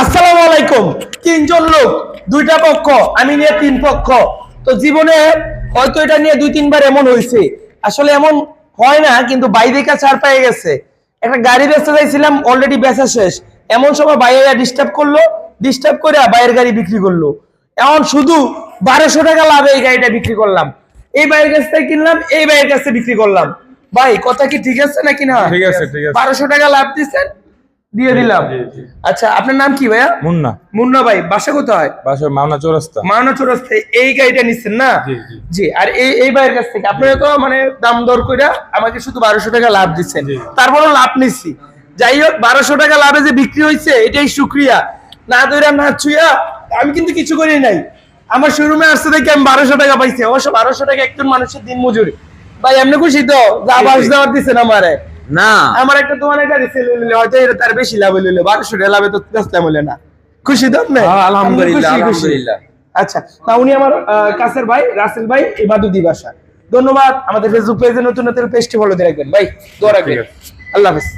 আসসালামু আলাইকুম। তিনজন লোক, দুইটা পক্ষ, আমি নিয়ে তিন পক্ষ। তো জীবনে হয়তো এটা নিয়ে দুই তিনবার এমন হয়েছে, আসলে এমন হয় না, কিন্তু বাইরে ছাড় পেয়ে গেছে। একটা গাড়ি বেচতে চাইছিলাম, অলরেডি বেচা শেষ। এমন সময় বাইরে ডিস্টার্ব করলো, ডিস্টার্ব করে বাইরের গাড়ি বিক্রি করলো। এখন শুধু 1200 টাকা লাভে এই গাড়িটা বিক্রি করলাম। এই বাইরের কাছ থেকে কিনলাম, এই বাইরের কাছ থেকে বিক্রি করলাম। ভাই কথা কি ঠিক আছে নাকি না? ঠিক আছে, ঠিক আছে। 1200 টাকা লাভ দিচ্ছেন, দিয়ে দিলাম। আচ্ছা, আপনার নাম কি ভাইয়া? মুন্না। মুন্না ভাই, বাসা কোথায়? বাসা মাওনা চৌরাস্তা। মাওনা চৌরাস্তায় এই গাড়িটা নিচ্ছেন না? জি, জি। জি। আর এই ভাইয়ের কাছ থেকে আপনারা তো মানে দাম দর কইরা আমাকে শুধু 1200 টাকা লাভ দিচ্ছেন, জি। তারপরও লাভ নিচ্ছি। যাই হোক, 1200 টাকা লাভে যে বিক্রি হয়েছে এটাই শুক্রিয়া। না দইরা না ছুঁয়া আমি কিন্তু কিছু করি নাই। আমার শোরুমে আসতে দেখে আমি 1200 টাকা পাইছি। অবশ্য 1200 টাকা একজন মানুষের দিন মজুরি। ভাই এমনি খুশি তো যা বাস দেওয়ার দিচ্ছেন আমারে? না, আমার একটা দোকানে গাড়ি সেল হইলে হয়তো এটা তার বেশি লাভ হইলে 1200 টাকা লাভে তো বেচলাম হইলে না। খুশি তো আপনি? আলহামদুলিল্লাহ, খুশি, খুশি। আলহামদুলিল্লাহ। আচ্ছা, না উনি আমার কাছের ভাই রাসেল ভাই, ইবাদুদ্দি বাসা। ধন্যবাদ। আমাদের ফেসবুক পেজে নতুন নতুন পেজটি ফলো দিয়ে রাখবেন ভাই, দোয়া রাখবেন। ঠিক আছে। আল্লাহ হাফেজ।